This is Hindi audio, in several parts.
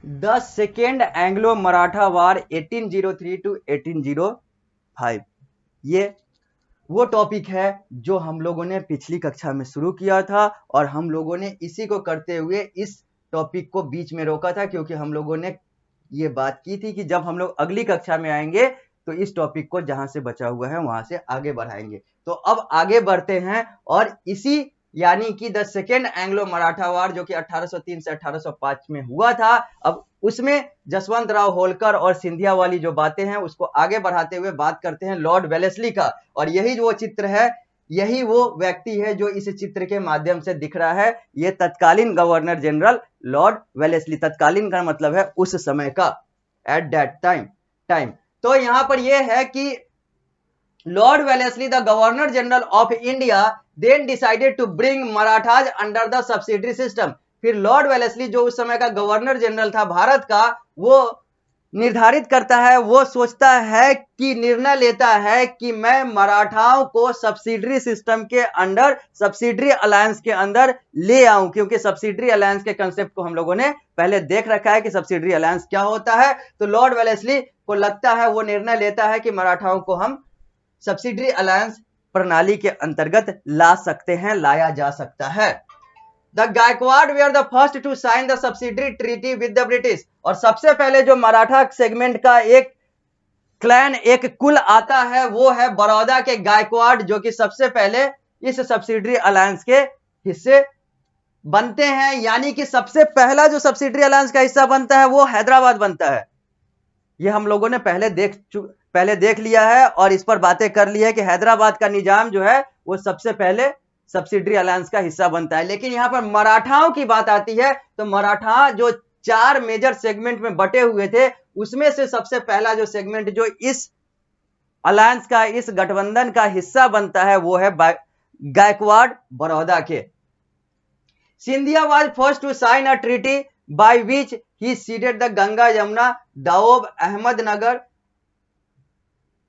The second Anglo Maratha war 1803 to 1805। ये वो टॉपिक है जो हम लोगों ने पिछली कक्षा में शुरू किया था और हम लोगों ने इसी को करते हुए इस टॉपिक को बीच में रोका था, क्योंकि हम लोगों ने ये बात की थी कि जब हम लोग अगली कक्षा में आएंगे तो इस टॉपिक को जहां से बचा हुआ है वहां से आगे बढ़ाएंगे। तो अब आगे बढ़ते हैं और इसी यानी कि द सेकेंड एंग्लो मराठा वार जो कि 1803 से 1805 में हुआ था, अब उसमें जसवंत राव होलकर और सिंधिया वाली जो बातें हैं उसको आगे बढ़ाते हुए बात करते हैं लॉर्ड वेलेस्ली का। और यही वो चित्र है, यही वो व्यक्ति है जो इस चित्र के माध्यम से दिख रहा है। ये तत्कालीन गवर्नर जनरल लॉर्ड वेलेस्ली, तत्कालीन का मतलब है उस समय का, एट दैट टाइम। तो यहां पर यह है कि Lord Wellesley, the Governor General of India, then decided to bring Marathas under the subsidiary system। फिर लॉर्ड वेलेस्ली जो उस समय का गवर्नर जनरल था भारत का, वो निर्धारित करता है, वो सोचता है कि निर्णय लेता है कि मैं मराठाओं को सब्सिडरी सिस्टम के अंडर, सब्सिडरी अलायंस के अंदर ले आऊं। क्योंकि सब्सिडरी अलायंस के कंसेप्ट को हम लोगों ने पहले देख रखा है कि सब्सिडरी अलायंस क्या होता है। तो लॉर्ड वेलेस्ली को लगता है, वो निर्णय लेता है कि मराठाओं को हम सब्सिडरी अलायंस प्रणाली के अंतर्गत ला सकते हैं, लाया जा सकता है। The Gaekwad they are the first to sign the subsidiary treaty with the British. और सबसे पहले जो मराठा सेगमेंट का एक क्लैन, एक कुल आता है, वो है बड़ौदा के गायकवाड़, जो कि सबसे पहले इस सब्सिडरी अलायंस के हिस्से बनते हैं। यानी कि सबसे पहला जो सब्सिडरी अलायंस का हिस्सा बनता है वो हैदराबाद बनता है। ये हम लोगों ने पहले देख लिया है और इस पर बातें कर ली है कि हैदराबाद का निजाम जो है वो सबसे पहले सब्सिडरी अलायंस का हिस्सा बनता है। लेकिन यहां पर मराठाओं की बात आती है तो मराठा जो 4 मेजर सेगमेंट में बटे हुए थे, उसमें से सबसे पहला जो सेगमेंट जो इस अलायंस का, इस गठबंधन का हिस्सा बनता है वो है गायकवाड़ बड़ौदा के। Scindia was first to sign a treaty by which he ceded the Ganga, Yamuna, Daob, Ahmednagar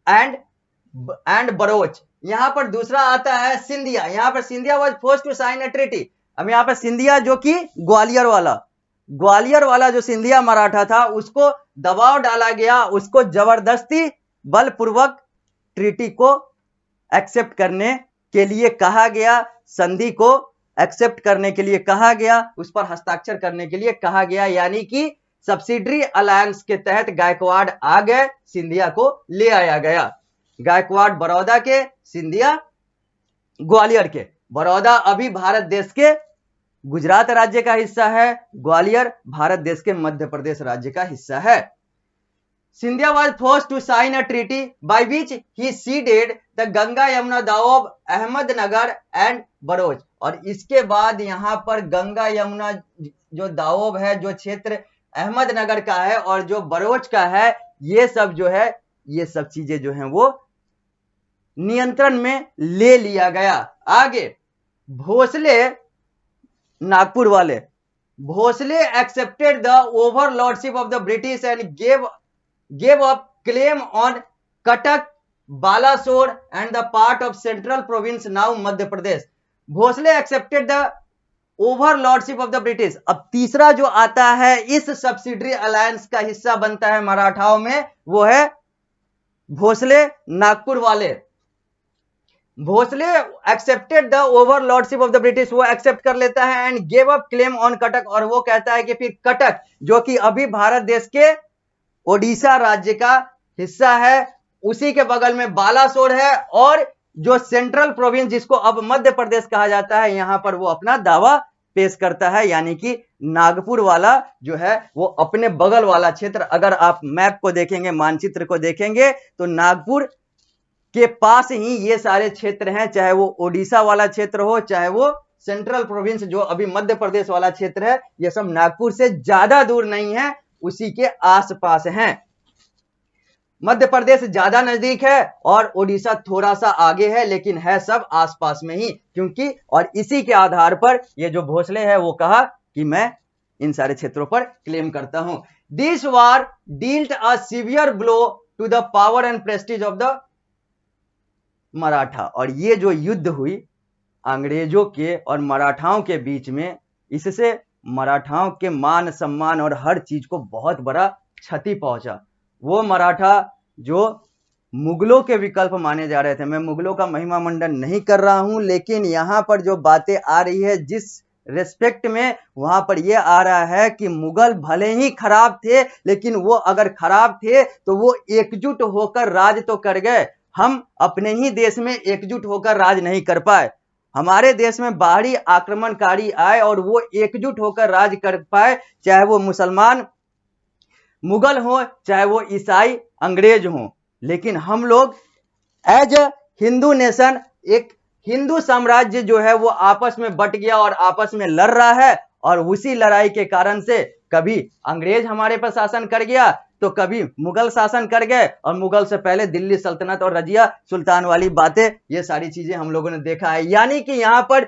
and Baloch। यहां पर दूसरा आता है सिंधिया। यहां पर Scindia was first to sign a treaty. अब यहां पर सिंधिया जो कि ग्वालियर वाला जो सिंधिया मराठा था, उसको दबाव डाला गया, उसको जबरदस्ती बलपूर्वक ट्रीटी को एक्सेप्ट करने के लिए कहा गया, संधि को एक्सेप्ट करने के लिए कहा गया, उस पर हस्ताक्षर करने के लिए कहा गया। यानी कि सब्सिडरी अलायंस के तहत गायकवाड़ आ गए, सिंधिया को ले आया गया। गायकवाड़ बड़ौदा के, सिंधिया ग्वालियर के। बड़ौदा अभी भारत देश के गुजरात राज्य का हिस्सा है, ग्वालियर भारत देश के मध्य प्रदेश राज्य का हिस्सा है। Scindia was forced to sign a treaty by which he ceded the Ganga, Yamuna, Daob, Ahmednagar and Baloch। और इसके बाद यहां पर गंगा यमुना जो दाओब है, जो क्षेत्र अहमदनगर का है और जो बलोच का है, ये सब जो है, ये सब चीजें जो हैं वो नियंत्रण में ले लिया गया। आगे भोसले, नागपुर वाले Bhosle accepted the overlordship of the British and gave up claim on Cuttack, Balasore and the part of central province now Madhya Pradesh। Bhonsle accepted the overlordship of the British। अब तीसरा जो आता है इस सब्सिडरी अलायंस का हिस्सा बनता है मराठाओं में, वो है भोसले, नागपुर वाले। Bhosle accepted the overlordship of the British, वो एक्सेप्ट कर लेता है and gave up claim on Cuttack. और वो कहता है कि फिर कटक जो कि अभी भारत देश के ओडिशा राज्य का हिस्सा है, उसी के बगल में बालासोर है, और जो सेंट्रल प्रोविंस जिसको अब मध्य प्रदेश कहा जाता है, यहां पर वो अपना दावा पेश करता है। यानी कि नागपुर वाला जो है वो अपने बगल वाला क्षेत्र, अगर आप मैप को देखेंगे, मानचित्र को देखेंगे, तो नागपुर के पास ही ये सारे क्षेत्र हैं, चाहे वो ओडिशा वाला क्षेत्र हो, चाहे वो सेंट्रल प्रोविंस जो अभी मध्य प्रदेश वाला क्षेत्र है, ये सब नागपुर से ज्यादा दूर नहीं है, उसी के आसपास हैं। मध्य प्रदेश ज्यादा नजदीक है और ओडिशा थोड़ा सा आगे है, लेकिन है सब आसपास में ही। क्योंकि और इसी के आधार पर ये जो भोसले है वो कहा कि मैं इन सारे क्षेत्रों पर क्लेम करता हूं। This war dealt a severe blow to the power and prestige of the Maratha. और ये जो युद्ध हुई अंग्रेजों के और मराठाओं के बीच में, इससे मराठाओं के मान सम्मान और हर चीज को बहुत बड़ा क्षति पहुंचा। वो मराठा जो मुगलों के विकल्प माने जा रहे थे, मैं मुगलों का महिमा मंडन नहीं कर रहा हूं, लेकिन यहां पर जो बातें आ रही है जिस रेस्पेक्ट में, वहां पर यह आ रहा है कि मुगल भले ही खराब थे, लेकिन वो अगर खराब थे तो वो एकजुट होकर राज तो कर गए। हम अपने ही देश में एकजुट होकर राज नहीं कर पाए। हमारे देश में बाहरी आक्रमणकारी आए और वो एकजुट होकर राज कर पाए, चाहे वो मुसलमान मुगल हो, चाहे वो ईसाई अंग्रेज हो। लेकिन हम लोग एज अ हिंदू नेशन, एक हिंदू साम्राज्य जो है वो आपस में बट गया और आपस में लड़ रहा है, और उसी लड़ाई के कारण से कभी अंग्रेज हमारे पर शासन कर गया तो कभी मुगल शासन कर गए, और मुगल से पहले दिल्ली सल्तनत और रजिया सुल्तान वाली बातें, ये सारी चीजें हम लोगों ने देखा है। यानी कि यहां पर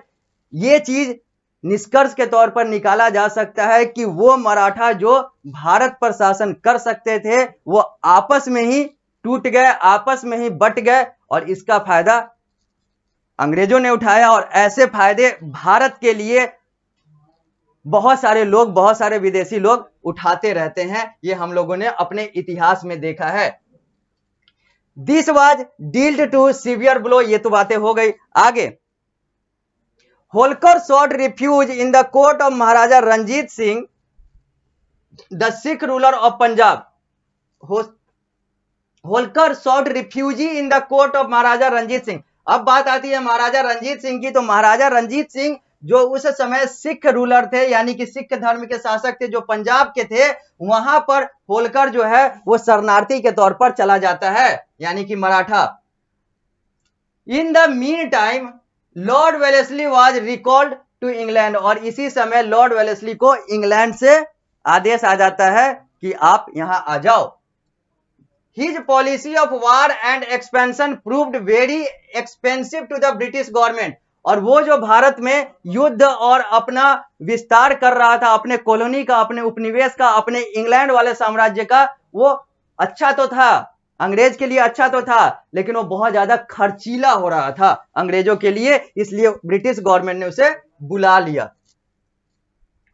ये चीज निष्कर्ष के तौर पर निकाला जा सकता है कि वो मराठा जो भारत पर शासन कर सकते थे वो आपस में ही टूट गए, आपस में ही बट गए, और इसका फायदा अंग्रेजों ने उठाया। और ऐसे फायदे भारत के लिए बहुत सारे लोग, बहुत सारे विदेशी लोग उठाते रहते हैं। ये हम लोगों ने अपने इतिहास में देखा है। This was dealt to severe blow, ये तो बातें हो गई। आगे, Holkar sought refuge in the court of Maharaja Ranjit Singh, the Sikh ruler of Punjab. Holkar sought refuge in the court of Maharaja Ranjit Singh। अब बात आती है महाराजा रंजीत सिंह की। तो महाराजा रंजीत सिंह जो उस समय सिख रूलर थे, यानी कि सिख धर्म के शासक थे, जो पंजाब के थे, वहां पर होलकर जो है वो शरणार्थी के तौर पर चला जाता है, यानी कि Maratha. In the mean time Lord Wellesley was recalled to England, और इसी समय लॉर्ड वेलेस्ली को इंग्लैंड से आदेश आ जाता है कि आप यहां आ जाओ। His policy of war and expansion proved very expensive to the British government, और वो जो भारत में युद्ध और अपना विस्तार कर रहा था, अपने कॉलोनी का, अपने उपनिवेश का, अपने इंग्लैंड वाले साम्राज्य का, वो अच्छा तो था, अंग्रेज के लिए अच्छा तो था, लेकिन वो बहुत ज्यादा खर्चीला हो रहा था अंग्रेजों के लिए, इसलिए ब्रिटिश गवर्नमेंट ने उसे बुला लिया।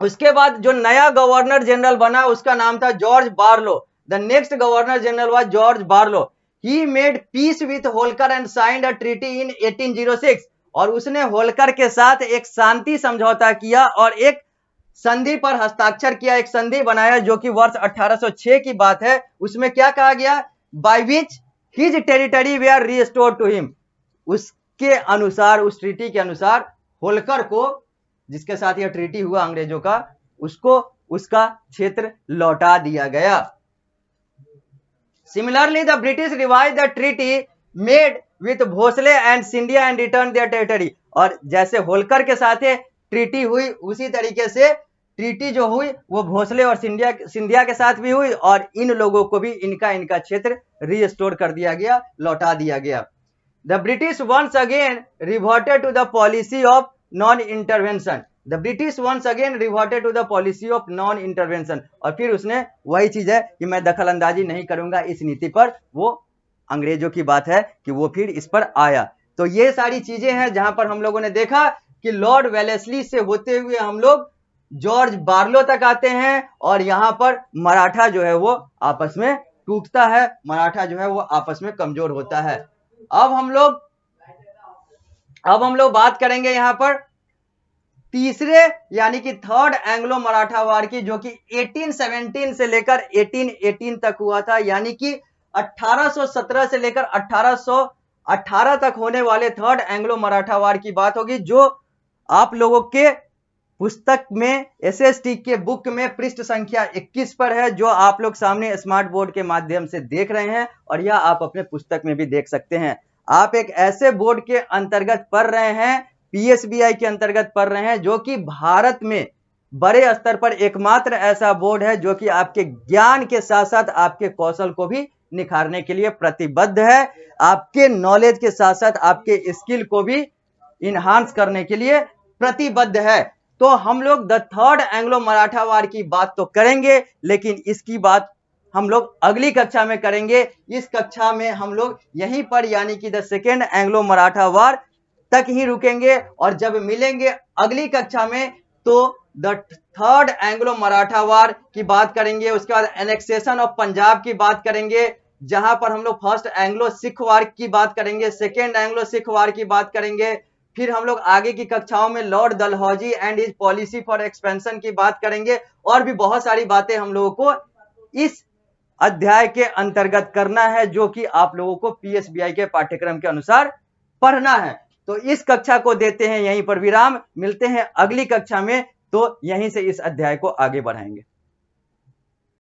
उसके बाद जो नया गवर्नर जनरल बना उसका नाम था George Barlow. The next governor general was George Barlow. He made peace with Holkar and signed a treaty in 1806, और उसने होलकर के साथ एक शांति समझौता किया और एक संधि पर हस्ताक्षर किया, एक संधि बनाया जो कि वर्ष 1806 की बात है। उसमें क्या कहा गया? By which his territory were restored to him. उसके अनुसार, उस ट्रीटी के अनुसार होलकर को, जिसके साथ यह ट्रीटी हुआ अंग्रेजों का, उसको उसका क्षेत्र लौटा दिया गया। Similarly the British revise the treaty made with Bhonsle and Scindia and return their territory. और जैसे होलकर के साथ ट्रीटी हुई उसी तरीके से ट्रीटी जो हुई वो भोसले और सिंधिया के साथ भी हुई, और इन लोगों को भी इनका क्षेत्र रीस्टोर कर दिया गया, लौटा दिया गया। The British once again reverted to the policy of non intervention. The British once again reverted to the policy of non intervention, और फिर उसने वही चीज है कि मैं दखल अंदाजी नहीं करूंगा इस नीति पर, वो अंग्रेजों की बात है कि वो फिर इस पर आया। तो ये सारी चीजें हैं जहां पर हम लोगों ने देखा कि लॉर्ड वेलेस्ली से होते हुए हम लोग जॉर्ज बार्लो तक आते हैं, और यहां पर मराठा जो है वो आपस में टूटता है, मराठा जो है वो आपस में कमजोर होता है। अब हम लोग बात करेंगे यहां पर तीसरे यानी कि थर्ड एंग्लो मराठा वार की, जो कि 1817 से लेकर 1818 तक हुआ था, यानी कि 1817 से लेकर 1818 तक होने वाले थर्ड एंग्लो मराठा वार की बात होगी, जो आप लोगों के पुस्तक में, एसएसटी के बुक में पृष्ठ संख्या 21 पर है, जो आप लोग सामने स्मार्ट बोर्ड के माध्यम से देख रहे हैं, और यह आप अपने पुस्तक में भी देख सकते हैं। आप एक ऐसे बोर्ड के अंतर्गत पढ़ रहे हैं, पीएसबीआई के अंतर्गत पढ़ रहे हैं, जो कि भारत में बड़े स्तर पर एकमात्र ऐसा बोर्ड है जो कि आपके ज्ञान के साथ साथ आपके कौशल को भी निखारने के लिए प्रतिबद्ध है, आपके नॉलेज के साथ साथ आपके स्किल को भी इनहांस करने के लिए प्रतिबद्ध है। तो हम लोग द थर्ड एंग्लो मराठा वार की बात तो करेंगे, लेकिन इसकी बात हम लोग अगली कक्षा में करेंगे। इस कक्षा में हम लोग यहीं पर यानी कि द सेकेंड एंग्लो मराठा वार तक ही रुकेंगे, और जब मिलेंगे अगली कक्षा में तो द थर्ड एंग्लो मराठा वार की बात करेंगे, उसके बाद एनेक्सेशन ऑफ पंजाब की बात करेंगे, जहां पर हम लोग फर्स्ट एंग्लो सिख वार की बात करेंगे, सेकेंड एंग्लो सिख वार की बात करेंगे, फिर हम लोग आगे की कक्षाओं में Lord Dalhousie and his policy for expansion की बात करेंगे, और भी बहुत सारी बातें हम लोगों को इस अध्याय के अंतर्गत करना है, जो कि आप लोगों को पीएसबीआई के पाठ्यक्रम के अनुसार पढ़ना है। तो इस कक्षा को देते हैं यहीं पर विराम, मिलते हैं अगली कक्षा में, तो यहीं से इस अध्याय को आगे बढ़ाएंगे।